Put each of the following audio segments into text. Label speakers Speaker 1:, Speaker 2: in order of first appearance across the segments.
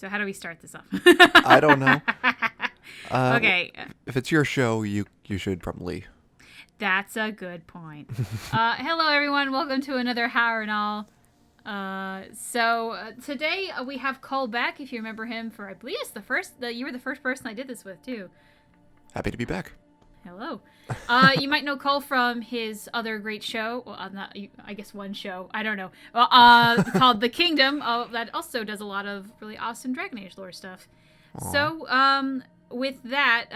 Speaker 1: So how do we start this off?
Speaker 2: I don't know.
Speaker 1: Okay.
Speaker 2: If it's your show, you should probably.
Speaker 1: That's a good point. Hello, everyone. Welcome to another Hahren'al. Today we have Cole back, if you remember him, for I believe it's you were the first person I did this with, too.
Speaker 2: Happy to be back.
Speaker 1: Hello. You might know Cole from his other great show. Well, I guess one show. I don't know. Called The Kingdom. That also does a lot of really awesome Dragon Age lore stuff.
Speaker 2: Aww.
Speaker 1: So, with that,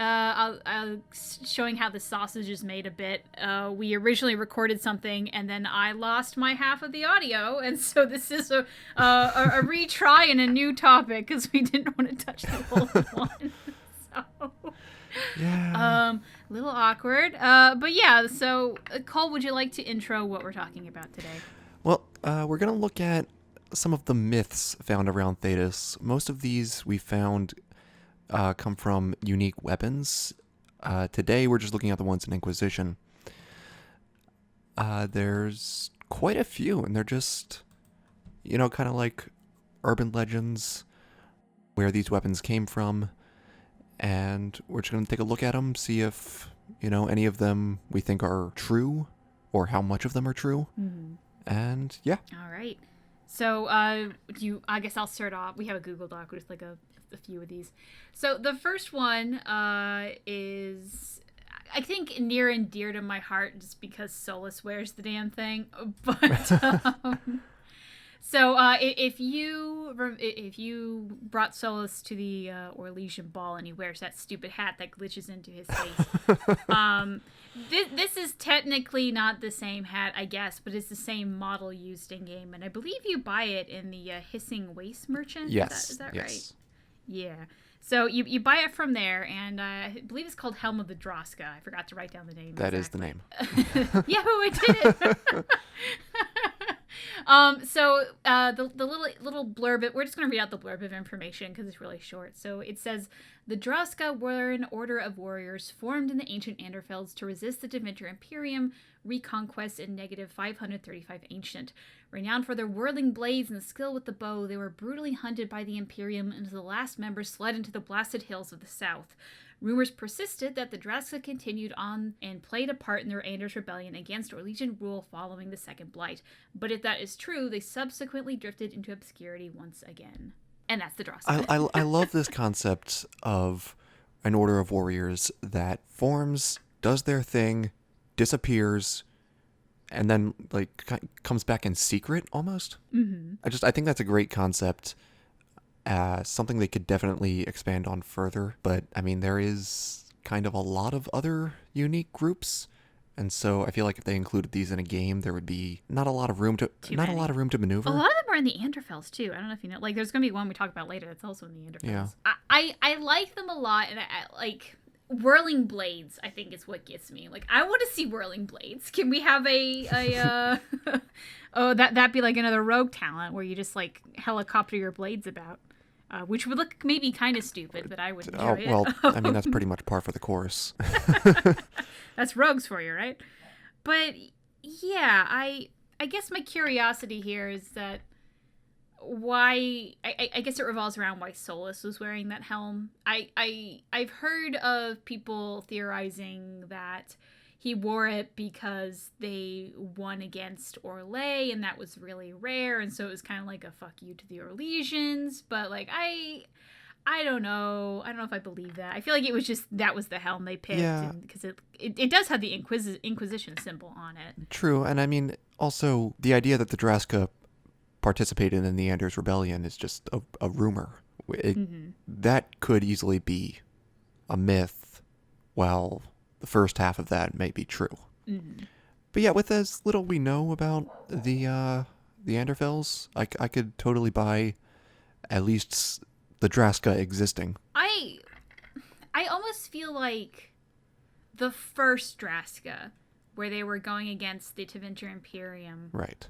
Speaker 1: showing how the sausage is made a bit, we originally recorded something, and then I lost my half of the audio, and so this is a retry and a new topic, because we didn't want to touch the old one. So...
Speaker 2: Yeah.
Speaker 1: A little awkward. But yeah, so Cole, would you like to intro what we're talking about today?
Speaker 2: Well, we're going to look at some of the myths found around Thedas. Most of these we found come from unique weapons. Today we're just looking at the ones in Inquisition. There's quite a few, and they're just, kind of like urban legends where these weapons came from. And we're just going to take a look at them, see if, any of them we think are true or how much of them are true.
Speaker 1: Mm-hmm.
Speaker 2: And yeah.
Speaker 1: All right. So I guess I'll start off. We have a Google Doc with like a few of these. So the first one is, I think, near and dear to my heart just because Solus wears the damn thing. But... So, if you brought Solus to the Orlesian Ball and he wears that stupid hat that glitches into his face, this is technically not the same hat, I guess, but it's the same model used in game, and I believe you buy it in the Hissing Waste Merchant.
Speaker 2: Yes,
Speaker 1: is that
Speaker 2: yes.
Speaker 1: right? Yeah. So you buy it from there, and I believe it's called Helm of the Drassaka. I forgot to write down the name.
Speaker 2: That is the name.
Speaker 1: Yahoo! I did it. The little blurb, we're just going to read out the blurb of information because it's really short. So it says, the Drassaka were an order of warriors formed in the ancient Enderfells to resist the Devinter Imperium reconquest in negative 535 ancient. Renowned for their whirling blades and skill with the bow, they were brutally hunted by the Imperium until the last members fled into the blasted hills of the south. Rumors persisted that the Drassaka continued on and played a part in the Anders rebellion against Orlesian rule following the Second Blight. But if that is true, they subsequently drifted into obscurity once again. And that's the Drassaka.
Speaker 2: I love this concept of an order of warriors that forms, does their thing, disappears, and then comes back in secret almost.
Speaker 1: Mm-hmm.
Speaker 2: I think that's a great concept. Something they could definitely expand on further, but I methem there is kind of a lot of other unique groups, and so I feel like if they included these in a game, there would be not a lot of room to maneuver.
Speaker 1: A lot of them are in the Enderfells too. I don't know if you know. There's gonna be one we talk about later that's also in the Enderfells.
Speaker 2: Yeah.
Speaker 1: I like them a lot, and I like whirling blades. I think is what gets me. I want to see whirling blades. Can we have a that'd be like another rogue talent where you just helicopter your blades about. Which would look maybe kind of stupid, but I would enjoy it.
Speaker 2: Well, I mean, that's pretty much par for the course.
Speaker 1: That's rogues for you, right? But, yeah, I guess my curiosity here is that why... I guess it revolves around why Solus was wearing that helm. I've heard of people theorizing that he wore it because they won against Orlais, and that was really rare, and so it was kind of like a fuck you to the Orlesians, but, I don't know. I don't know if I believe that. I feel like it was just, that was the helm they picked, because it does have the Inquisition symbol on it.
Speaker 2: True, and I mean, also, the idea that the Drassaka participated in the Anders Rebellion is just a rumor. That could easily be a myth, while... the first half of that may be true.
Speaker 1: Mm-hmm.
Speaker 2: But yeah, with as little we know about the Enderfells, I could totally buy at least the Drassaka existing.
Speaker 1: I almost feel like the first Drassaka, where they were going against the Devinter Imperium,
Speaker 2: right,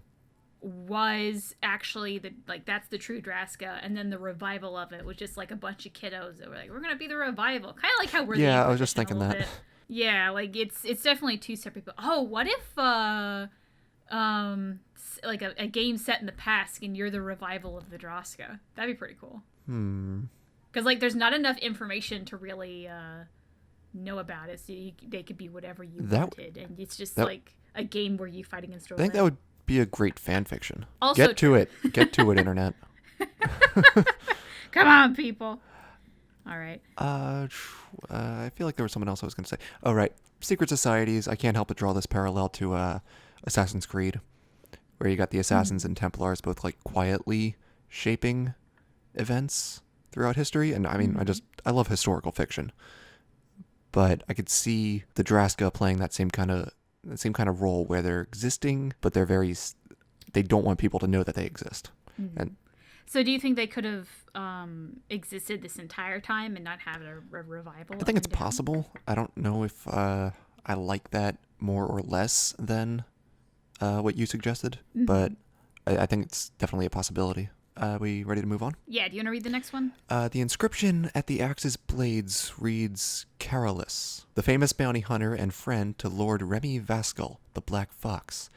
Speaker 1: was actually that's the true Drassaka, and then the revival of it was just a bunch of kiddos that were we're gonna be the revival, kind of like how we're
Speaker 2: I was just thinking that.
Speaker 1: Yeah, it's definitely two separate. Oh, what if a game set in the past and you're the revival of the Drassaka? That'd be pretty cool. Because, like, there's not enough information to really know about it. So they could be whatever you wanted. And it's just, like, a game where you fight against
Speaker 2: I think that would be a great fan fiction.
Speaker 1: Also
Speaker 2: Get to it. Get to it, Internet.
Speaker 1: Come on, people. All right.
Speaker 2: I feel like there was someone else I was going to say. Oh, right. Secret societies. I can't help but draw this parallel to Assassin's Creed, where you got the Assassins and Templars both, like, quietly shaping events throughout history. And, I mean, I love historical fiction. But I could see the Drassaka playing that same kind of role where they're existing, but they don't want people to know that they exist.
Speaker 1: Mm-hmm.
Speaker 2: And
Speaker 1: so do you think they could have existed this entire time and not have a revival?
Speaker 2: I think it's possible. I don't know if I like that more or less than what you suggested, but I think it's definitely a possibility. We ready to move on?
Speaker 1: Yeah, do you want to read the next one?
Speaker 2: The inscription at the axe's blades reads, Carolus, the famous bounty hunter and friend to Lord Remy Vascal, the Black Fox.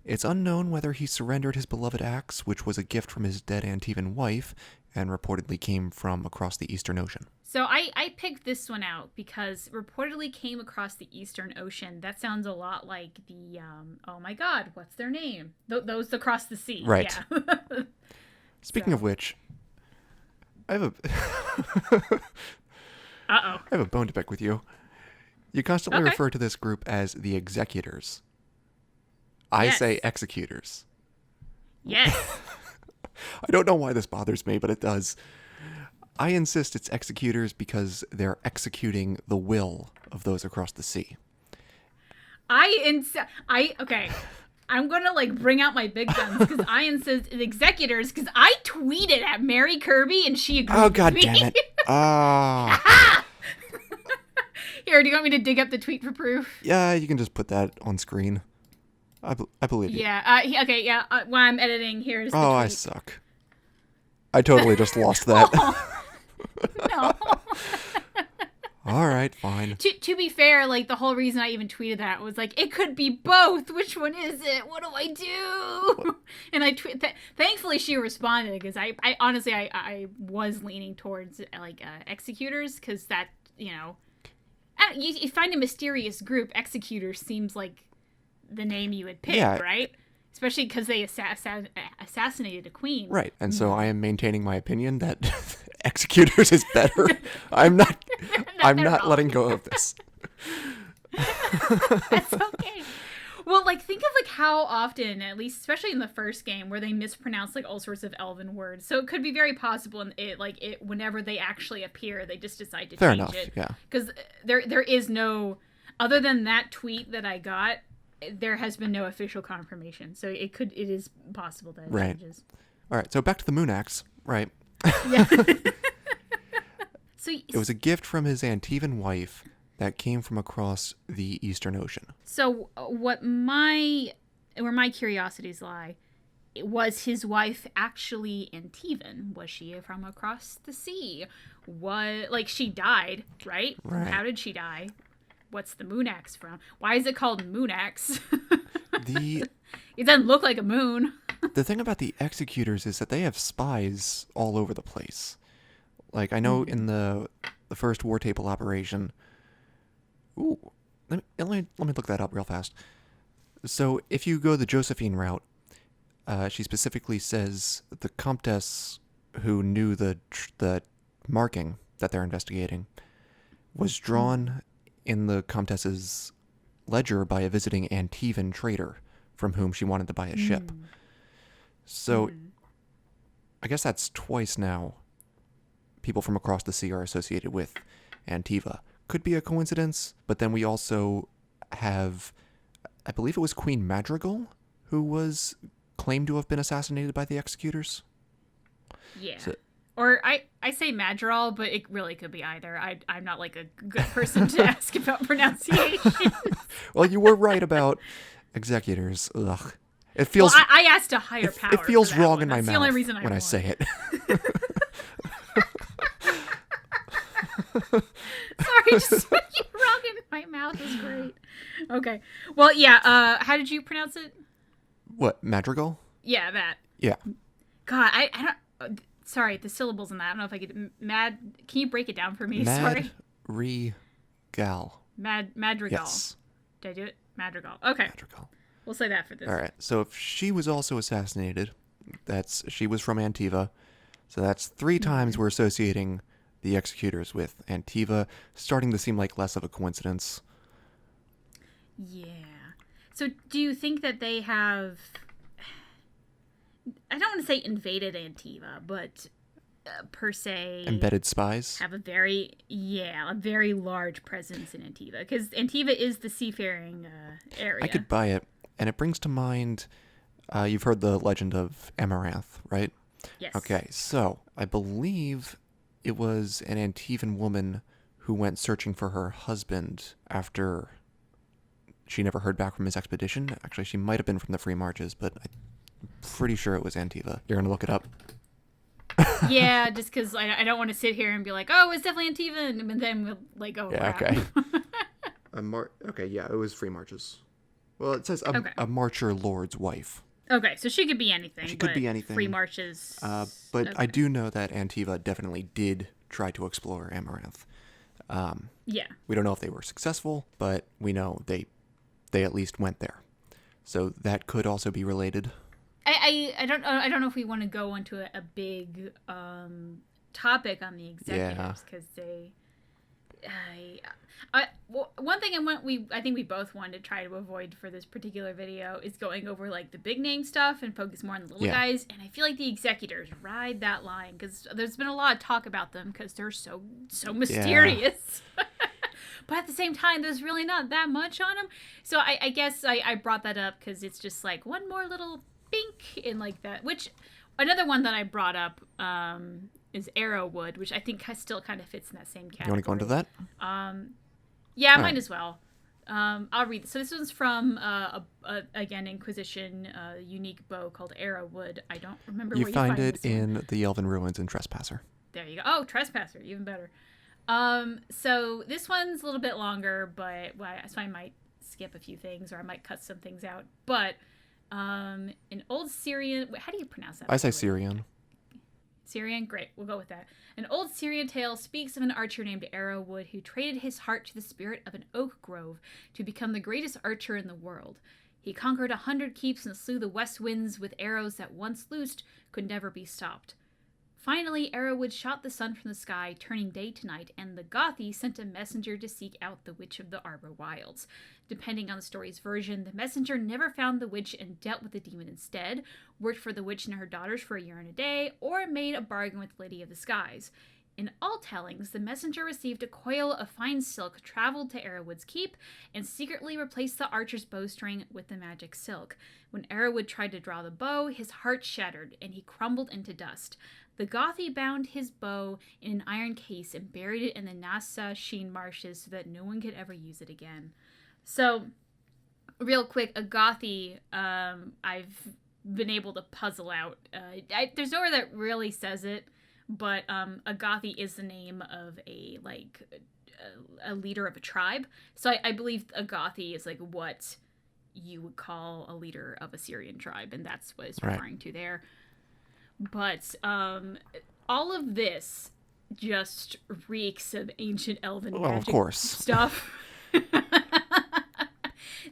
Speaker 2: It's unknown whether he surrendered his beloved axe, which was a gift from his dead Antivan wife, and reportedly came from across the Eastern Ocean.
Speaker 1: So I picked this one out because reportedly came across the Eastern Ocean. That sounds a lot like the, oh my god, what's their name? Those across the sea.
Speaker 2: Right.
Speaker 1: Yeah.
Speaker 2: Speaking of which, I have a bone to pick with you. You constantly refer to this group as the Executors. I say Executors.
Speaker 1: Yes.
Speaker 2: I don't know why this bothers me, but it does. I insist it's Executors because they're executing the will of those across the sea.
Speaker 1: Okay. I'm going to, like, bring out my big guns because I insist it's Executors because I tweeted at Mary Kirby and she agreed with me.
Speaker 2: God damn it. Ah.
Speaker 1: Here, do you want me to dig up the tweet for proof?
Speaker 2: Yeah, you can just put that on screen. I believe you.
Speaker 1: Yeah. Okay. Yeah. While I'm editing, here's the tweet.
Speaker 2: I suck. I totally just lost that.
Speaker 1: No.
Speaker 2: All right, fine.
Speaker 1: To be fair, like, the whole reason I even tweeted that was like, it could be both. Which one is it? What do I do? And I thankfully she responded because I honestly I was leaning towards like Executors because that, you know, you find a mysterious group. Executors seems like the name you would pick, right? Especially because they assassinated a queen.
Speaker 2: Right, and so I am maintaining my opinion that Executors is better. I'm not letting go of this.
Speaker 1: That's okay. Well, like, think of, like, how often, at least, especially in the first game, where they mispronounce, like, all sorts of elven words. So it could be very possible, whenever they actually appear, they just decide to change it.
Speaker 2: Yeah.
Speaker 1: Because there is no, other than that tweet that I got, there has been no official confirmation. So it is possible that it changes.
Speaker 2: All right, so back to the moon axe. Right.
Speaker 1: Yeah. So
Speaker 2: it was a gift from his Antivan wife that came from across the Eastern Ocean. So
Speaker 1: where my curiosities lie, was his wife actually Antivan? Was she from across the sea? She died, right?
Speaker 2: Right.
Speaker 1: How did she die? What's the moon axe from? Why is it called moon axe? It doesn't look like a moon.
Speaker 2: The thing about the Executors is that they have spies all over the place. Like, I know in the first war table operation... Ooh, let me look that up real fast. So, if you go the Josephine route, she specifically says the Comtesse who knew the marking that they're investigating was drawn in the Comtesse's ledger by a visiting Antivan trader from whom she wanted to buy a ship. So, I guess that's twice now people from across the sea are associated with Antiva. Could be a coincidence, but then we also have, I believe it was Queen Madrigal, who was claimed to have been assassinated by the Executors. Yeah. So,
Speaker 1: or I say Madrigal, but it really could be either. I'm not like a good person to ask about pronunciation.
Speaker 2: Well, you were right about Executors. Ugh. It feels.
Speaker 1: Well, I asked a higher power.
Speaker 2: It feels wrong in my
Speaker 1: mouth.
Speaker 2: The only reason when I say it.
Speaker 1: Sorry, just making wrong in my mouth is great. Okay. Well, yeah. How did you pronounce it?
Speaker 2: What, Madrigal?
Speaker 1: Yeah, that.
Speaker 2: Yeah.
Speaker 1: God, I don't. sorry, the syllables in that. I don't know if I could. Can you break it down for me? Sorry.
Speaker 2: Madrigal.
Speaker 1: Madrigal.
Speaker 2: Yes.
Speaker 1: Did I do it? Madrigal. Okay.
Speaker 2: Madrigal.
Speaker 1: We'll say that for this.
Speaker 2: All right. So if she was also assassinated, she was from Antiva. So that's 3 times we're associating the Executors with Antiva, starting to seem like less of a coincidence.
Speaker 1: Yeah. So do you think that they have, I don't want to say invaded Antiva, but per se
Speaker 2: Embedded spies?
Speaker 1: have a very large presence in Antiva, because Antiva is the seafaring area.
Speaker 2: I could buy it. And it brings to mind, you've heard the legend of Amaranth, right?
Speaker 1: Yes.
Speaker 2: Okay, so I believe it was an Antivan woman who went searching for her husband after she never heard back from his expedition. Actually, she might have been from the Free Marches, but I'm pretty sure it was Antiva. You're going to look it up?
Speaker 1: Yeah, just because I don't want to sit here and be like, oh, it's definitely Antiva, and then we'll like, oh,
Speaker 2: yeah,
Speaker 1: crap.
Speaker 2: Okay. Okay, yeah, it was Free Marches. Well, it says a Marcher Lord's wife.
Speaker 1: Okay, so she could be anything.
Speaker 2: She could be anything.
Speaker 1: Free Marches.
Speaker 2: But okay. I do know that Antiva definitely did try to explore Amaranth.
Speaker 1: Yeah.
Speaker 2: We don't know if they were successful, but we know they at least went there. So that could also be related.
Speaker 1: I don't know if we want to go into a big topic on the Executors, because one thing I think we both wanted to try to avoid for this particular video is going over like the big name stuff and focus more on the little guys. And I feel like the Executors ride that line, because there's been a lot of talk about them because they're so mysterious. Yeah. But at the same time, there's really not that much on them. So I guess I brought that up because it's just like one more little bink in like that. Which another one that I brought up is Arrowwood, which I think still kind of fits in that same category.
Speaker 2: You want to go into that?
Speaker 1: Yeah, I might as well. I'll read. So this one's from again Inquisition, unique bow called Arrowwood. I don't remember where you find it
Speaker 2: in the Elven Ruins in Trespasser.
Speaker 1: There you go. Oh, Trespasser, even better. So this one's a little bit longer, but so I might skip a few things, or I might cut some things out. But an old Syrian. How do you pronounce that?
Speaker 2: I say Syrian.
Speaker 1: Syrian? Great, we'll go with that. An old Syrian tale speaks of an archer named Arrowwood who traded his heart to the spirit of an oak grove to become the greatest archer in the world. He conquered 100 keeps and slew the west winds with arrows that, once loosed, could never be stopped. Finally, Arrowwood shot the sun from the sky, turning day to night, and the Gothi sent a messenger to seek out the Witch of the Arbor Wilds. Depending on the story's version, the messenger never found the witch and dealt with the demon instead, worked for the witch and her daughters for a year and a day, or made a bargain with the Lady of the Skies. In all tellings, the messenger received a coil of fine silk, traveled to Arrowwood's keep, and secretly replaced the archer's bowstring with the magic silk. When Arrowwood tried to draw the bow, his heart shattered, and he crumbled into dust. The Gothi bound his bow in an iron case and buried it in the Nasa Sheen marshes so that no one could ever use it again. So, real quick, a Gothi, I've been able to puzzle out. There's nowhere that really says it, but a Gothi is the name of a leader of a tribe. So I believe a Gothi is like what you would call a leader of a Syrian tribe, and that's what it's referring to there. But all of this just reeks of ancient elven magic stuff.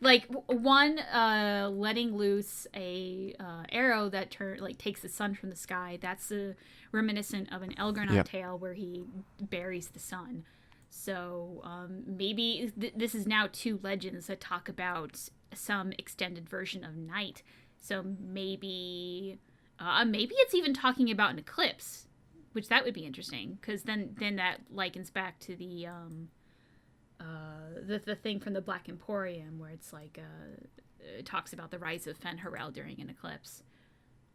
Speaker 1: Like one letting loose a arrow that takes the sun from the sky. That's reminiscent of an Elgar'nan tale where he buries the sun. So maybe this is now 2 legends that talk about some extended version of night. So maybe it's even talking about an eclipse, which that would be interesting, because then that likens back to the thing from the Black Emporium where it's like it talks about the rise of Fen'Harel during an eclipse.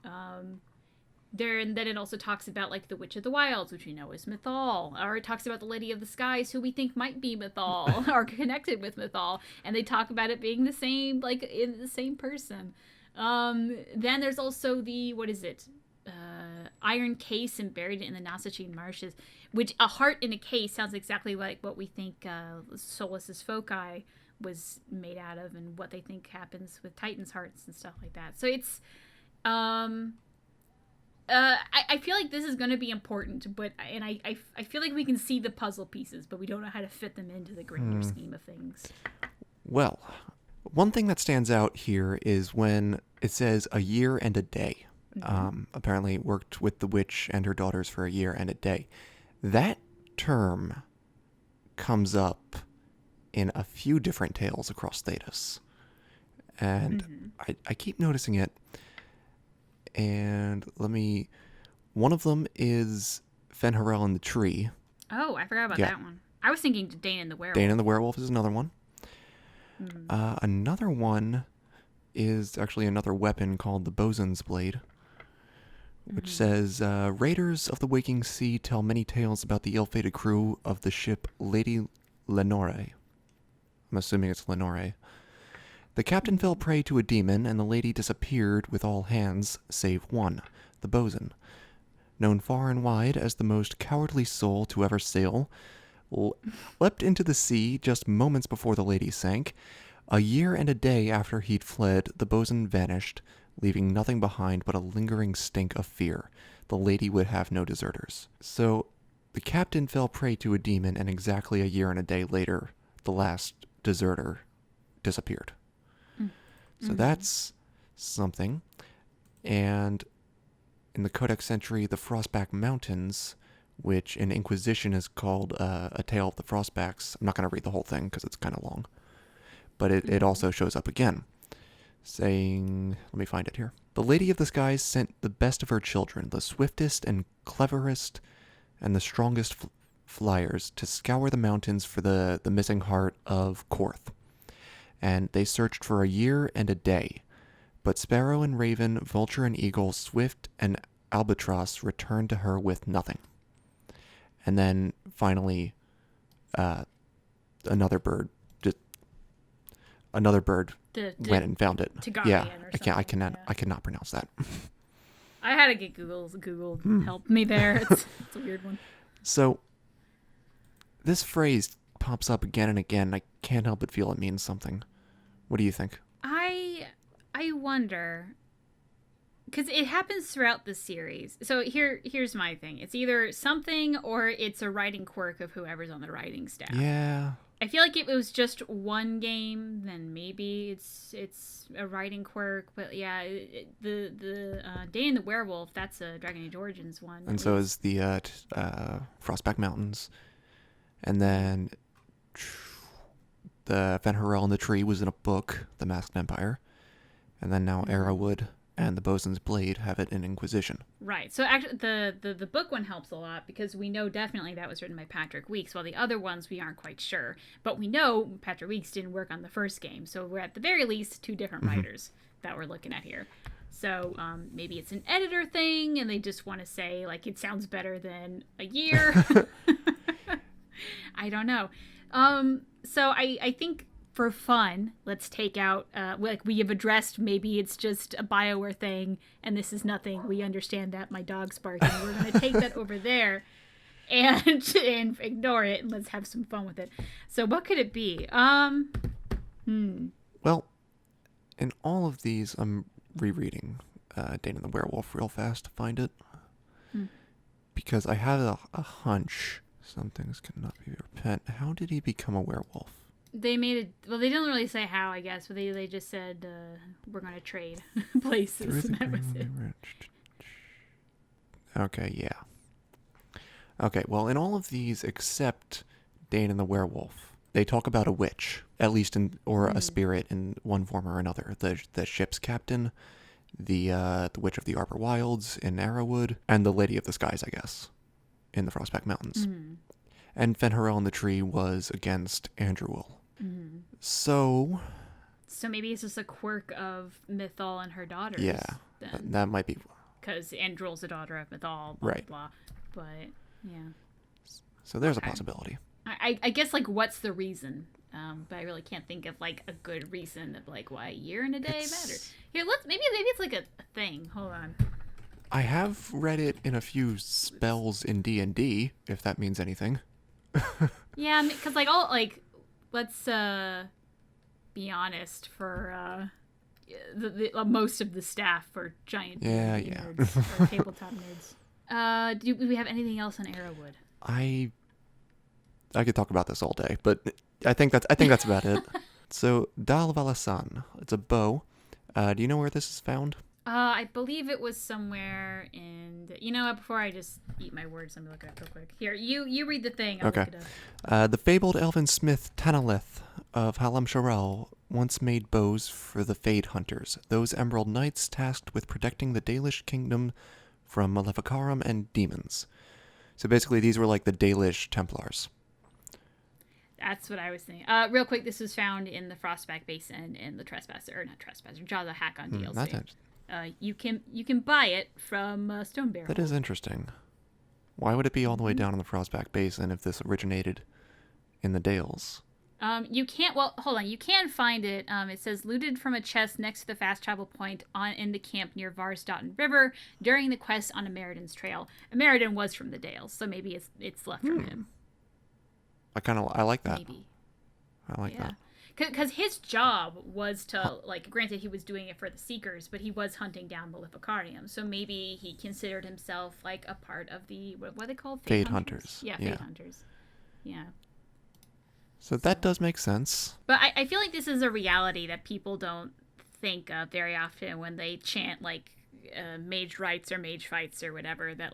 Speaker 1: And then it also talks about like the Witch of the Wilds, which we know is Mythal, or it talks about the Lady of the Skies, who we think might be Mythal or connected with Mythal, and they talk about it being the same, like in the same person. Then there's also the, iron case and buried it in the Nasachine marshes, which a heart in a case sounds exactly like what we think Solus's foci was made out of, and what they think happens with Titan's hearts and stuff like that. So it's I feel like this is going to be important, but I feel like we can see the puzzle pieces, but we don't know how to fit them into the grander scheme of things.
Speaker 2: Well, one thing that stands out here is when it says a year and a day. Apparently worked with the witch and her daughters for a year and a day. That term comes up in a few different tales across Thedas. And I keep noticing it. And one of them is Hahren'al and the Tree.
Speaker 1: Oh, I forgot about that one. I was thinking Dane and the Werewolf.
Speaker 2: Dane and the Werewolf is another one. Another one is actually another weapon called the Bosun's Blade, which says, Raiders of the Waking Sea tell many tales about the ill-fated crew of the ship Lady Lenore. I'm assuming it's Lenore. The captain fell prey to a demon, and the lady disappeared with all hands, save one, the bosun. Known far and wide as the most cowardly soul to ever sail, leapt into the sea just moments before the lady sank. A year and a day after he'd fled, the bosun vanished, leaving nothing behind but a lingering stink of fear. The lady would have no deserters. So, the captain fell prey to a demon, and exactly a year and a day later, the last deserter disappeared. So that's something. And in the Codex Century, the Frostback Mountains, which in Inquisition is called A Tale of the Frostbacks. I'm not going to read the whole thing because it's kind of long. But it also shows up again, saying, let me find it here. The Lady of the Skies sent the best of her children, the swiftest and cleverest and the strongest flyers, to scour the mountains for the missing heart of Korth. And they searched for a year and a day. But Sparrow and Raven, Vulture and Eagle, Swift and Albatross returned to her with nothing. And then finally, another bird went and found it. Yeah, I cannot pronounce that.
Speaker 1: I had to get Google help me there. It's a weird one.
Speaker 2: So this phrase pops up again and again. I can't help but feel it means something. What do you think?
Speaker 1: I wonder, because it happens throughout the series. So here's my thing. It's either something or it's a writing quirk of whoever's on the writing staff.
Speaker 2: Yeah.
Speaker 1: I feel like if it was just one game, then maybe it's a writing quirk. But yeah, the Dane and the Werewolf, that's a Dragon Age Origins one.
Speaker 2: And so is the Frostback Mountains. And then the Hahren'al and the Tree was in a book, The Masked Empire. And then now Arrowwood and the Bosun's Blade have it in Inquisition.
Speaker 1: Right. So actually the book one helps a lot because we know definitely that was written by Patrick Weeks, while the other ones we aren't quite sure. But we know Patrick Weeks didn't work on the first game, so we're at the very least two different writers that we're looking at here. So maybe it's an editor thing and they just want to say, like, it sounds better than a year. I don't know. So I think for fun, let's take out, like we have addressed, maybe it's just a Bioware thing and this is nothing. We understand that. My dog's barking. We're going to take that over there and ignore it and let's have some fun with it. So what could it be?
Speaker 2: Well, in all of these, I'm rereading Dane and the Werewolf real fast to find it. Because I had a hunch. Some things cannot be repent. How did he become a werewolf?
Speaker 1: They made it. Well, they didn't really say how, I guess, but they just said we're going to trade places. And that was it.
Speaker 2: Okay, yeah. Okay, well, in all of these except Dane and the Werewolf, they talk about a witch, at least or a spirit in one form or another. The ship's captain, the Witch of the Arbor Wilds in Arrowwood, and the Lady of the Skies, I guess, in the Frostback Mountains. And Hahren'al and the Tree was against Andrewul. So
Speaker 1: maybe it's just a quirk of Mythal and her daughters.
Speaker 2: Yeah, that might be.
Speaker 1: Because Andrewul's the daughter of Mythal, blah,
Speaker 2: right.
Speaker 1: blah, blah. But, yeah.
Speaker 2: So there's a possibility.
Speaker 1: I guess, like, what's the reason? But I really can't think of, like, a good reason of, like, why a year and a day matters. Here, maybe it's, like, a thing. Hold on.
Speaker 2: I have read it in a few spells in D&D, if that means anything.
Speaker 1: Yeah, because, like, let's be honest, for most of the staff for giant nerds or tabletop nerds. Do we have anything else on Arrowwood?
Speaker 2: I could talk about this all day, but I think that's about it. So Dal Valasan, it's a bow. Do you know where this is found?
Speaker 1: I believe it was somewhere in... before I just eat my words, let me look it up real quick. Here, you read the thing. I'll look it up.
Speaker 2: The fabled elven smith Tanalith of Halam Sharal once made bows for the Fade Hunters, those emerald knights tasked with protecting the Dalish kingdom from Maleficarum and demons. So basically, these were like the Dalish Templars.
Speaker 1: That's what I was thinking. Real quick, this was found in the Frostback Basin in the Jaws a Hack on DLC. You can buy it from Stone Barrel.
Speaker 2: That is interesting. Why would it be all the way down in the Frostback Basin if this originated in the Dales?
Speaker 1: You can't. Well, hold on. You can find it. It says looted from a chest next to the fast travel point in the camp near Varstaten River during the quest on Ameridan's trail. Ameridan was from the Dales, so maybe it's left from him.
Speaker 2: I like that.
Speaker 1: Maybe.
Speaker 2: I like that.
Speaker 1: Because his job was to, granted he was doing it for the Seekers, but he was hunting down Maleficarium. So maybe he considered himself like a part of the, what are they called?
Speaker 2: Fade Hunters.
Speaker 1: Yeah, Fade Hunters. Yeah.
Speaker 2: So that does make sense.
Speaker 1: But I feel like this is a reality that people don't think of very often when they chant mage rights or mage fights or whatever, that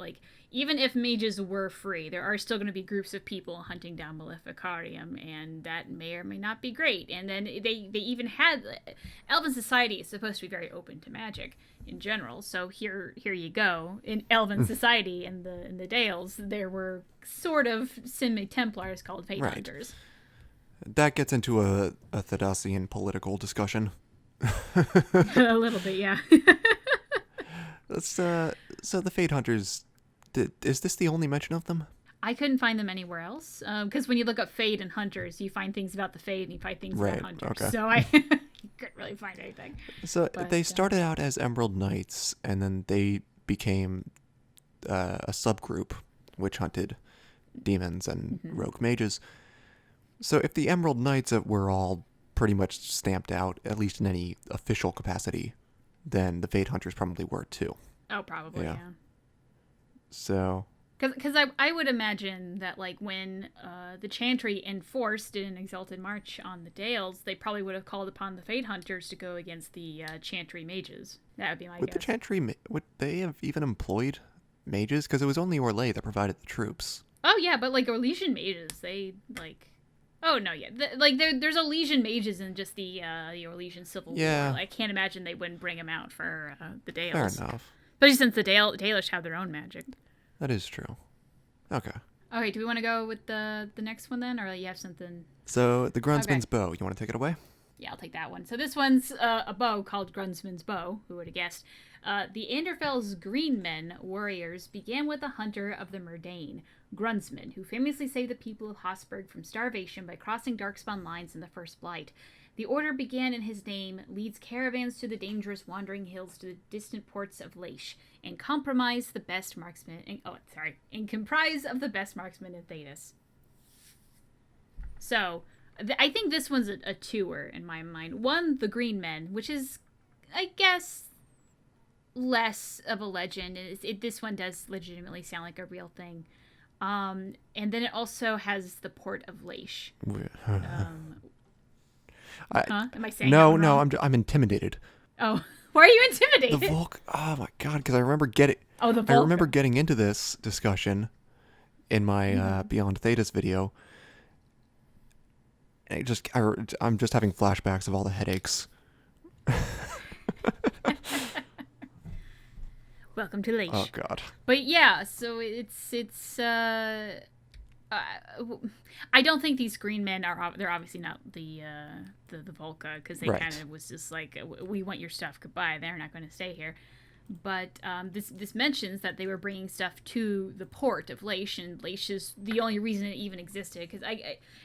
Speaker 1: even if mages were free, there are still going to be groups of people hunting down Maleficarium, and that may or may not be great. And then they even had Elven society is supposed to be very open to magic in general. So here you go. In Elven society in the Dales, there were sort of semi-Templars called Fate Hunters.
Speaker 2: That gets into a Thedasian political discussion.
Speaker 1: A little bit, yeah.
Speaker 2: So the Fade Hunters, is this the only mention of them?
Speaker 1: I couldn't find them anywhere else. Because when you look up Fade and Hunters, you find things about the Fade and you find things about Hunters. Okay. So I couldn't really find anything.
Speaker 2: So they started out as Emerald Knights, and then they became a subgroup which hunted demons and rogue mages. So if the Emerald Knights were all pretty much stamped out, at least in any official capacity, then the Fade Hunters probably were too.
Speaker 1: Oh, probably, yeah.
Speaker 2: So...
Speaker 1: Because I would imagine that, when the Chantry enforced an Exalted March on the Dales, they probably would have called upon the Fade Hunters to go against the Chantry mages. That would be my guess.
Speaker 2: The Chantry, would they have even employed mages? Because it was only Orlais that provided the troops.
Speaker 1: Oh, yeah, but, Orlesian mages, they, Oh, no, yeah. There's Orlesian mages in just the Orlesian Civil War. I can't imagine they wouldn't bring them out for the Dales.
Speaker 2: Fair enough.
Speaker 1: Especially since the Dalish have their own magic.
Speaker 2: That is true. Okay.
Speaker 1: Okay, do we want to go with the next one then? Or you have something?
Speaker 2: So, the Grundman's bow. You want to take it away?
Speaker 1: Yeah, I'll take that one. So this one's a bow called Grundman's bow. Who would have guessed? The Enderfells Green Men warriors began with a hunter of the Murdain, Grundman, who famously saved the people of Hosberg from starvation by crossing Darkspawn lines in the First Blight. The order began in his name, leads caravans to the dangerous wandering hills to the distant ports of Laish, and comprise of the best marksmen in Thedas. So, I think this one's a twoer in my mind. One, the Green Men, which is, I guess, less of a legend. This one does legitimately sound like a real thing. And then it also has the port of Laish. Am I saying
Speaker 2: no? I'm intimidated.
Speaker 1: Oh, why are you intimidated?
Speaker 2: The Volk. Oh my god! Because I remember getting.
Speaker 1: Oh, the Volk.
Speaker 2: I remember getting into this discussion in my Beyond Thetas video. And I'm just having flashbacks of all the headaches.
Speaker 1: Welcome to Laish.
Speaker 2: Oh god.
Speaker 1: But yeah, so it's I don't think these green men they're obviously not the Volca, because they kind of was just like, we want your stuff, goodbye, they're not going to stay here. But this mentions that they were bringing stuff to the port of Laish, and Laish is the only reason it even existed. Because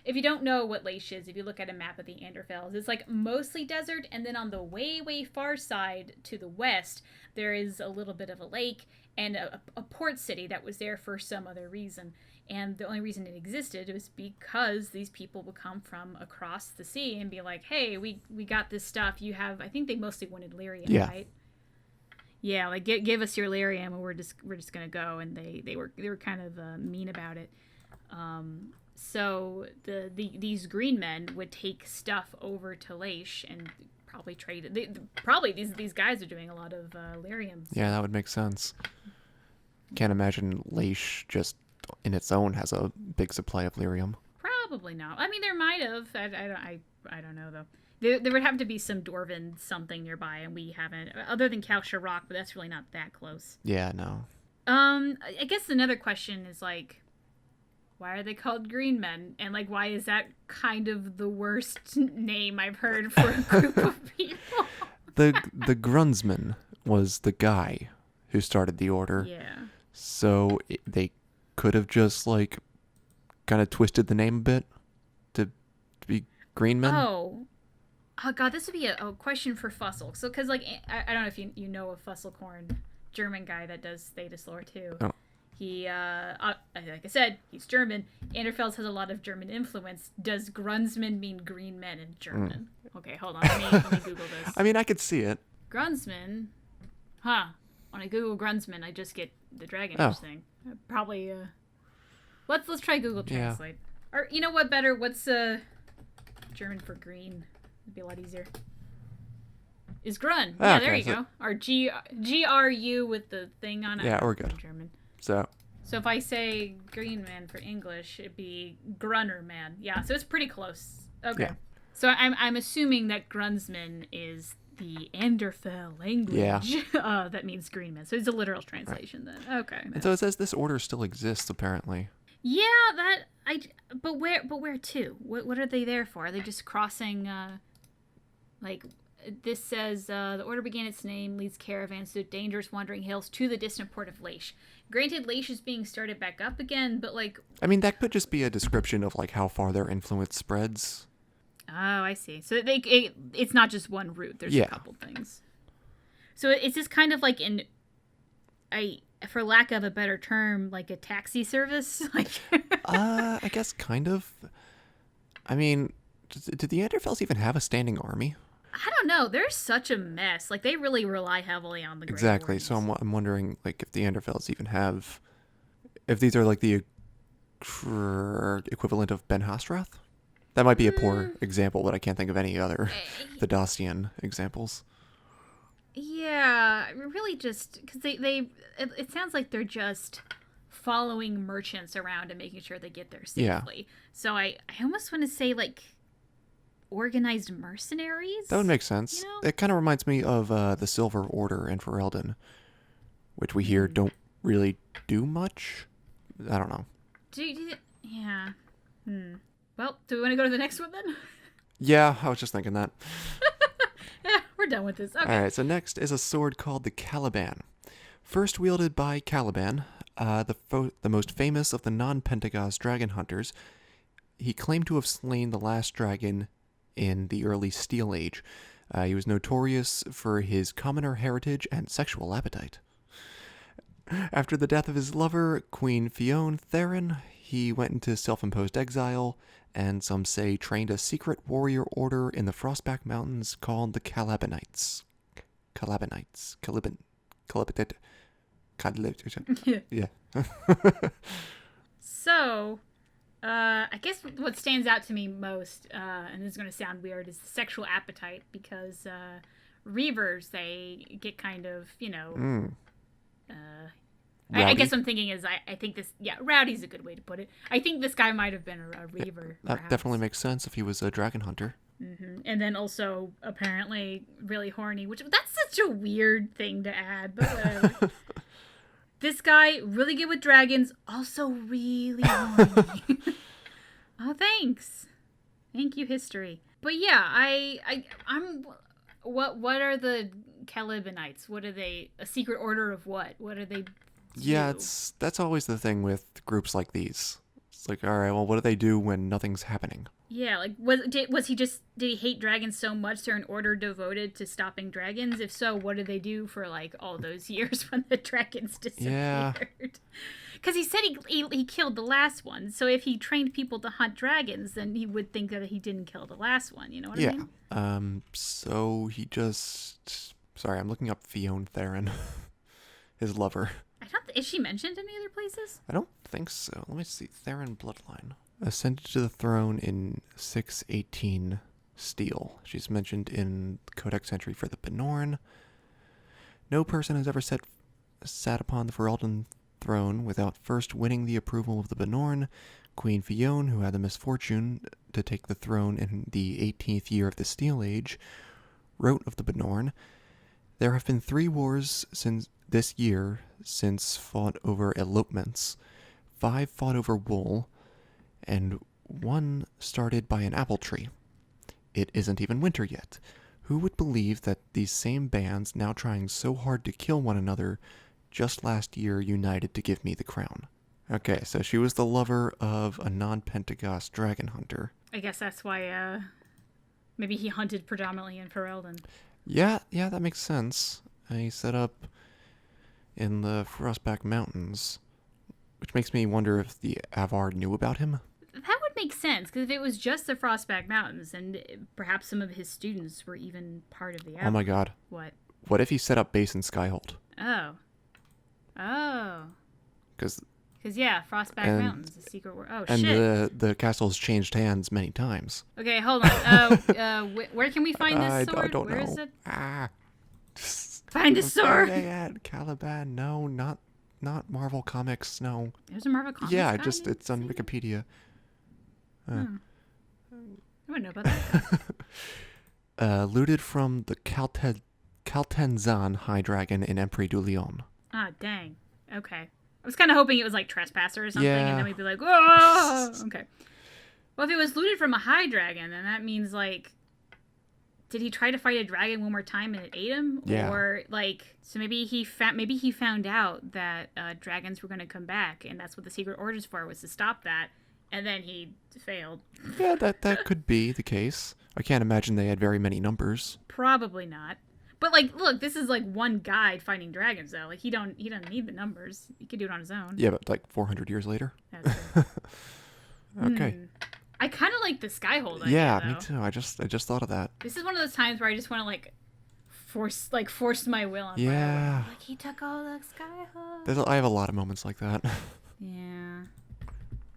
Speaker 1: if you don't know what Laish is, if you look at a map of the Enderfells, it's mostly desert, and then on the way far side to the west, there is a little bit of a lake and a port city that was there for some other reason. And the only reason it existed was because these people would come from across the sea and be like, hey, we got this stuff. You have, I think they mostly wanted lyrium, right? Yeah, like give us your lyrium and we're just gonna go. And they were kind of mean about it. So these green men would take stuff over to Laish and probably trade it. Probably these guys are doing a lot of lyrium.
Speaker 2: Yeah, that would make sense. Can't imagine Laish just in its own has a big supply of lyrium.
Speaker 1: Probably not. I mean, there might have. I don't know though. There would have to be some dwarven something nearby, and we haven't, other than Kalsha Rock, but that's really not that close.
Speaker 2: Yeah, no.
Speaker 1: I guess another question is like, why are they called green men? And like, why is that kind of the worst name I've heard for a group of people?
Speaker 2: The Grundman was the guy who started the order.
Speaker 1: Yeah.
Speaker 2: So they could have just like kind of twisted the name a bit to be green men.
Speaker 1: Oh God, this would be a question for Fussel. So, because like I don't know if you know of Fusselkorn, German guy that does Thedas lore too.
Speaker 2: Oh.
Speaker 1: He like I said, he's German. Enderfells has a lot of German influence. Does Grundman mean green men in German? Okay, hold on. Let me Google this.
Speaker 2: I mean, I could see it.
Speaker 1: Grundman, huh? When I Google Grundman, I just get the dragon thing. Probably. Let's try Google Translate. Yeah. Or you know what? Better. What's German for green? It'd be a lot easier. Is Grun. Yeah, okay, there you go. Or GRU with the thing on it.
Speaker 2: Yeah, we're good.
Speaker 1: German.
Speaker 2: So
Speaker 1: if I say green man for English, it'd be Grunner man. Yeah, so it's pretty close. Okay. Yeah. So I'm assuming that Grundman is the Enderfell language that means green man. So it's a literal translation then. Okay.
Speaker 2: And so it says this order still exists apparently.
Speaker 1: Yeah, but where to? What are they there for? Are they just crossing like this says the order began its name, leads caravans through dangerous wandering hills to the distant port of Laish. Granted, Laish is being started back up again, but like...
Speaker 2: I mean, that could just be a description of like how far their influence spreads.
Speaker 1: Oh, I see. So it's not just one route. There's a couple things. So it's just kind of like for lack of a better term, like a taxi service?
Speaker 2: I guess kind of. I mean, did the Enderfells even have a standing army?
Speaker 1: I don't know. They're such a mess. Like, they really rely heavily on the Grey
Speaker 2: Exactly.
Speaker 1: Warriors.
Speaker 2: So I'm wondering, like, if the Enderfells even have... If these are, like, the equivalent of Ben Hastrath? That might be a poor example, but I can't think of any other Thedasian examples.
Speaker 1: Yeah, really just... Because it sounds like they're just following merchants around and making sure they get there safely. Yeah. So I almost want to say, like... organized mercenaries?
Speaker 2: That would make sense. You know? It kind of reminds me of the Silver Order in Ferelden, which we hear don't really do much. I don't know.
Speaker 1: Yeah. Well, do we want to go to the next one then?
Speaker 2: Yeah, I was just thinking that.
Speaker 1: Yeah, we're done with this. Okay.
Speaker 2: All right, so next is a sword called the Caliban. First wielded by Caliban, the most famous of the non-Pentagos dragon hunters. He claimed to have slain the last dragon in the early Steel Age. He was notorious for his commoner heritage and sexual appetite. After the death of his lover, Queen Fionn Theron, he went into self-imposed exile, and some say trained a secret warrior order in the Frostback Mountains called the Calibanites. Yeah.
Speaker 1: So... I guess what stands out to me most, and this is going to sound weird, is the sexual appetite, because Reavers, they get kind of, I guess what I'm thinking is, I think this, rowdy's a good way to put it. I think this guy might have been a Reaver.
Speaker 2: That definitely makes sense if he was a dragon hunter.
Speaker 1: Mm-hmm. And then also, apparently, really horny, which, that's such a weird thing to add, but whatever. This guy, really good with dragons, also really horny. Oh, thanks. Thank you, history. But yeah, I'm... What are the Calibanites? What are they? A secret order of what? What are they do?
Speaker 2: Yeah, that's always the thing with groups like these. It's like, all right, well, what do they do when nothing's happening?
Speaker 1: Yeah, like, did he hate dragons so much they're an order devoted to stopping dragons? If so, what did they do for, like, all those years when the dragons disappeared?
Speaker 2: Yeah.
Speaker 1: Because he said he killed the last one. So if he trained people to hunt dragons, then he would think that he didn't kill the last one. You know what I mean?
Speaker 2: So he just... Sorry, I'm looking up Fionn Theron, his lover.
Speaker 1: Is she mentioned any other places?
Speaker 2: I don't think so. Let me see. Theron bloodline. Ascended to the throne in 618 Steel. She's mentioned in Codex entry for the Benorn. No person has ever sat upon the Ferelden throne without first winning the approval of the Benorn. Queen Fionn, who had the misfortune to take the throne in the 18th year of the Steel Age, wrote of the Benorn, "There have been 3 wars since this year since fought over elopements, 5 fought over wool, and 1 started by an apple tree. It isn't even winter yet. Who would believe that these same bands, now trying so hard to kill one another, just last year united to give me the crown?" Okay, so she was the lover of a non-Pentagos dragon hunter.
Speaker 1: I guess that's why, maybe he hunted predominantly in Ferelden.
Speaker 2: Yeah, that makes sense. He set up in the Frostback Mountains, which makes me wonder if the Avar knew about him.
Speaker 1: That would make sense, because if it was just the Frostback Mountains, and perhaps some of his students were even part of the Avar.
Speaker 2: Oh my god.
Speaker 1: What?
Speaker 2: What if he set up base in Skyhold?
Speaker 1: Oh.
Speaker 2: Because
Speaker 1: yeah, Frostback Mountains, the secret word. Oh,
Speaker 2: and
Speaker 1: shit.
Speaker 2: And the castle's changed hands many times.
Speaker 1: Okay, hold on. Where can we find this sword?
Speaker 2: I don't
Speaker 1: Where
Speaker 2: know.
Speaker 1: is it?
Speaker 2: Find
Speaker 1: the sword.
Speaker 2: Where are they at? Caliban? No, not Marvel Comics. No.
Speaker 1: There's a Marvel Comics.
Speaker 2: Yeah, it's on Wikipedia.
Speaker 1: I wouldn't know about that.
Speaker 2: Looted from the Kaltenzan High Dragon in Empire du Lion.
Speaker 1: Ah, dang. Okay. I was kind of hoping it was like Trespasser or something,
Speaker 2: Yeah.
Speaker 1: and then we'd be like, whoa! Okay. Well, if it was looted from a high dragon, then that means, like, did he try to fight a dragon one more time and it ate him?
Speaker 2: Yeah.
Speaker 1: Or, like, so maybe he found out that dragons were going to come back, and that's what the secret orders for, was to stop that, and then he failed.
Speaker 2: Yeah, that could be the case. I can't imagine they had very many numbers.
Speaker 1: Probably not. But, like, look, this is, like, one guy fighting dragons, though. Like, he don't need the numbers. He could do it on his own.
Speaker 2: Yeah, but, like, 400 years later?
Speaker 1: That's true.
Speaker 2: Okay.
Speaker 1: I kind of like the Skyhold idea,
Speaker 2: Yeah,
Speaker 1: though.
Speaker 2: me too. I just thought of that.
Speaker 1: This is one of those times where I just want to, like, force my will on
Speaker 2: Yeah.
Speaker 1: Bioware. Like, he took all the Skyhold.
Speaker 2: I have a lot of moments like that.
Speaker 1: Yeah.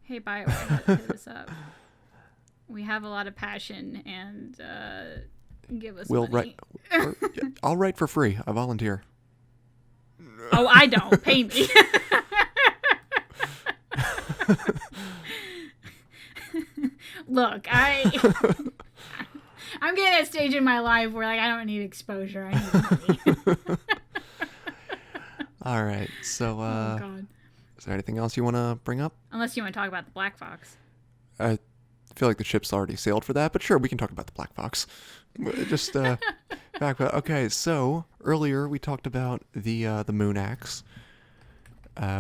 Speaker 1: Hey, Bioware, hit us up. We have a lot of passion, and give us money.
Speaker 2: I'll write for free. I volunteer.
Speaker 1: Oh, I don't. Pay me. Look, I'm getting at a stage in my life where, like, I don't need exposure. I need money.
Speaker 2: All right. So,
Speaker 1: Oh, God.
Speaker 2: is there anything else you want to bring up?
Speaker 1: Unless you want to talk about the Black Fox.
Speaker 2: I feel like the ship's already sailed for that, but sure, we can talk about the Black Fox. Just back. Okay, so earlier we talked about the Moon Axe,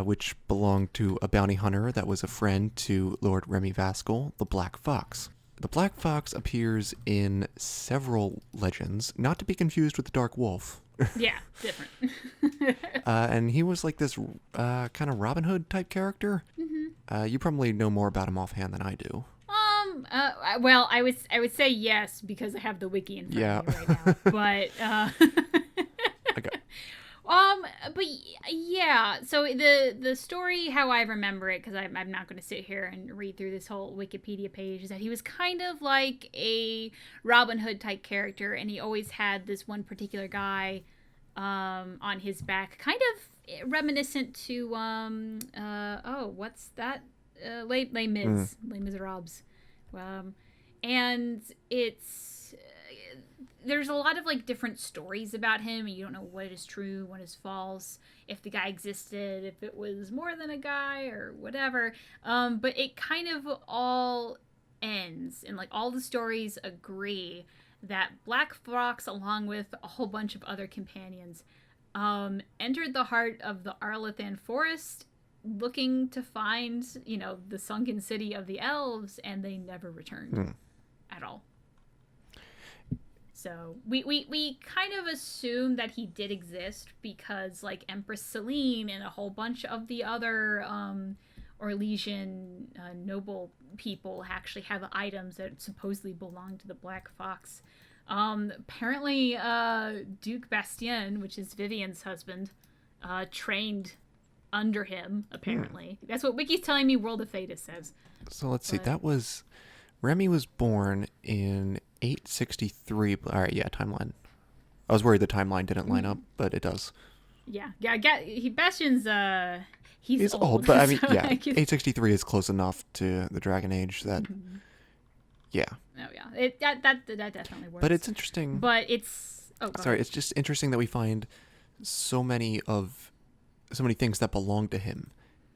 Speaker 2: which belonged to a bounty hunter that was a friend to Lord Remy Vaskell, the Black Fox. The Black Fox appears in several legends, not to be confused with the Dark Wolf.
Speaker 1: Yeah, different.
Speaker 2: And he was like this kind of Robin Hood type character. Mm-hmm. You probably know more about him offhand than I do.
Speaker 1: Well, I would say yes, because I have the wiki in front of me right now. But
Speaker 2: Okay.
Speaker 1: but yeah. So the story, how I remember it, because I'm not going to sit here and read through this whole Wikipedia page, is that he was kind of like a Robin Hood type character, and he always had this one particular guy on his back, kind of reminiscent to what's that? Les Mis, Les Miserables. And it's there's a lot of like different stories about him, and you don't know what is true, what is false, if the guy existed, if it was more than a guy or whatever. But it kind of all ends, and like all the stories agree that Black Fox, along with a whole bunch of other companions, entered the heart of the Arlathan forest looking to find, the sunken city of the elves, and they never returned at all. So we kind of assume that he did exist because like Empress Celine and a whole bunch of the other Orlesian noble people actually have items that supposedly belong to the Black Fox. Apparently Duke Bastien, which is Vivian's husband, trained under him, apparently. That's what Wiki's telling me World of Thedas says.
Speaker 2: So let's see, that was... Remy was born in 863. All right, yeah, timeline. I was worried the timeline didn't line up, but it does.
Speaker 1: Yeah. Bastian's, he's old.
Speaker 2: But I mean, yeah, 863 is close enough to the Dragon Age that, yeah.
Speaker 1: Oh, yeah. That definitely works.
Speaker 2: But it's interesting.
Speaker 1: But it's... Oh,
Speaker 2: sorry, it's just interesting that we find so many things that belong to him,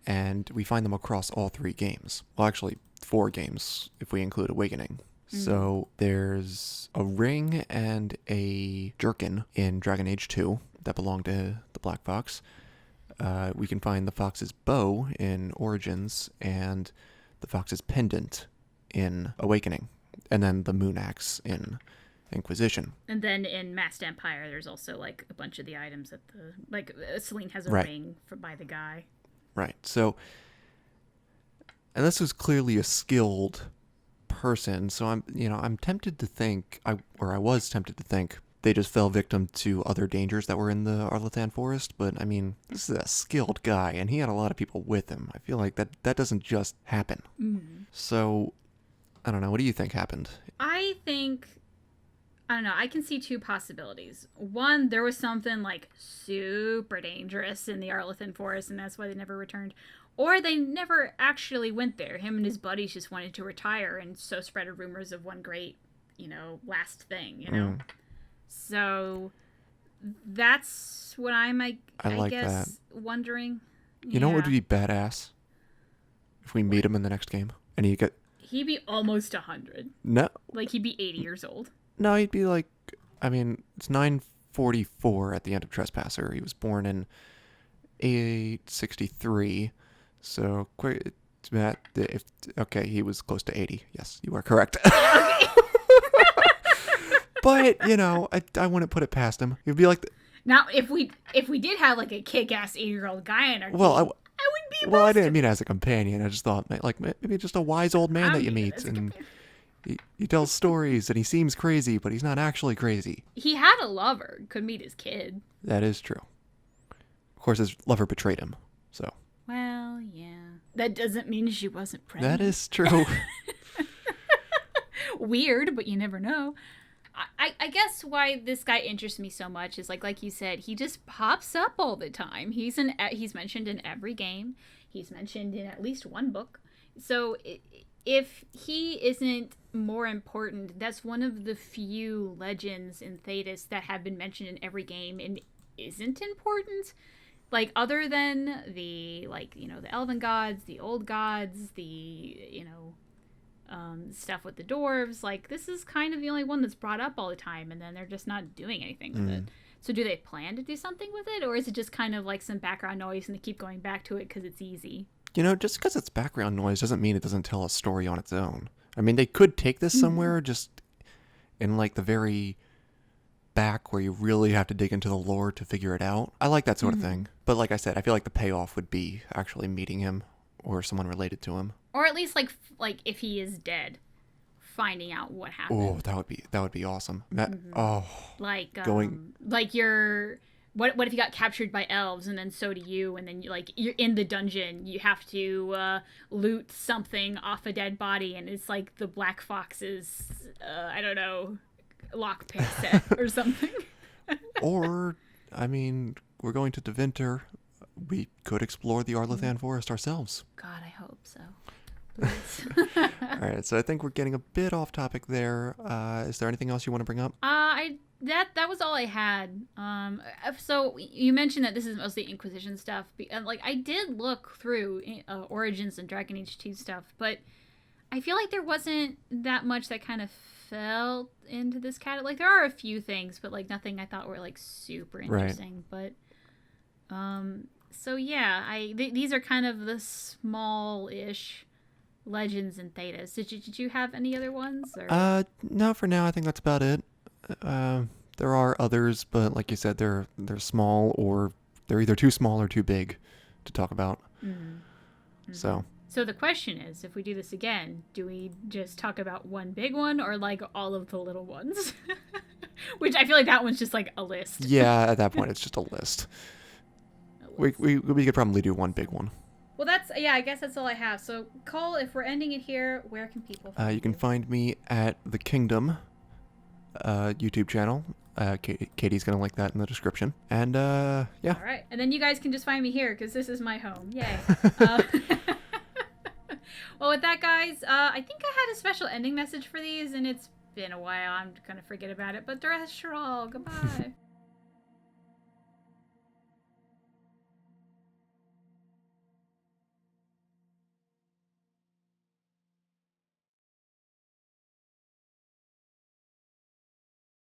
Speaker 2: and we find them across all 3 games. Well, actually, 4 games if we include Awakening. So there's a ring and a jerkin in Dragon Age 2 that belong to the Black Fox. We can find the fox's bow in Origins and the fox's pendant in Awakening, and then the moon axe in Inquisition.
Speaker 1: And then in Masked Empire, there's also like a bunch of the items that Celine has a ring by the guy.
Speaker 2: Right. So, and this was clearly a skilled person. So I'm tempted to think, I was tempted to think they just fell victim to other dangers that were in the Arlathan forest. But I mean, this is a skilled guy, and he had a lot of people with him. I feel like that doesn't just happen. So, I don't know. What do you think happened?
Speaker 1: I don't know. I can see 2 possibilities. One, there was something like super dangerous in the Arlathan forest, and that's why they never returned. Or they never actually went there. Him and his buddies just wanted to retire, and so spread rumors of one great, last thing, So that's what I'm, I
Speaker 2: like
Speaker 1: guess, wondering.
Speaker 2: You know what would be badass? If we meet him in the next game, and
Speaker 1: he'd be almost 100.
Speaker 2: No.
Speaker 1: Like, he'd be 80 years old.
Speaker 2: No, he'd be like, I mean, it's 944 at the end of Trespasser. He was born in 863. So, okay, he was close to 80. Yes, you are correct. But, I wouldn't put it past him. He'd be like...
Speaker 1: Now, if we did have, like, a kick-ass 80-year-old guy in our team, I wouldn't be opposed
Speaker 2: I didn't mean as a companion. I just thought, like, maybe just a wise old man that you meet. And he tells stories, and he seems crazy, but he's not actually crazy.
Speaker 1: He had a lover. Could meet his kid.
Speaker 2: That is true. Of course, his lover betrayed him, so...
Speaker 1: Well, yeah. That doesn't mean she wasn't pregnant.
Speaker 2: That is true.
Speaker 1: Weird, but you never know. I guess why this guy interests me so much is like you said, he just pops up all the time. He's mentioned in every game. He's mentioned in at least one book. So if he isn't more important, that's one of the few legends in Thedas that have been mentioned in every game and isn't important. Like, other than the elven gods, the old gods, the, stuff with the dwarves, like, this is kind of the only one that's brought up all the time, and then they're just not doing anything with it. So do they plan to do something with it, or is it just kind of like some background noise and they keep going back to it because it's easy?
Speaker 2: Just because it's background noise doesn't mean it doesn't tell a story on its own. I mean, they could take this somewhere just in, like, the very... back where you really have to dig into the lore to figure it out. I like that sort of thing. But like I said, I feel like the payoff would be actually meeting him or someone related to him.
Speaker 1: Or at least like if he is dead, finding out what happened.
Speaker 2: Oh, that would be awesome.
Speaker 1: Like
Speaker 2: going
Speaker 1: like what if you got captured by elves and then so do you, and then you're in the dungeon, you have to loot something off a dead body, and it's like the Black Fox's I don't know, lockpick set or something.
Speaker 2: Or, I mean, we're going to Deventer. We could explore the Arlathan forest ourselves.
Speaker 1: God, I hope so. Please.
Speaker 2: All right, so I think we're getting a bit off topic there. Is there anything else you want to bring up?
Speaker 1: That was all I had. So you mentioned that this is mostly Inquisition stuff. Like, I did look through Origins and Dragon Age 2 stuff, but I feel like there wasn't that much that kind of fell into this category. Like, there are a few things, but like nothing I thought were like super interesting. Right. But so yeah, these are kind of the small-ish legends in Thedas. Did you have any other ones? Or?
Speaker 2: No, for now I think that's about it. There are others, but like you said, they're small, or they're either too small or too big to talk about.
Speaker 1: Mm-hmm.
Speaker 2: So
Speaker 1: the question is, if we do this again, do we just talk about one big one or like all of the little ones? Which I feel like that one's just like a list.
Speaker 2: Yeah, at that point it's just a list. We could probably do one big one.
Speaker 1: Well, I guess that's all I have. So, Cole, if we're ending it here, where can people find
Speaker 2: you can find me at the Kingdom YouTube channel. Katie's gonna link that in the description. And yeah.
Speaker 1: All right, and then you guys can just find me here because this is my home. Yay. Well, with that, guys, I think I had a special ending message for these, and it's been a while. I'm gonna forget about it. But Drassaka, goodbye.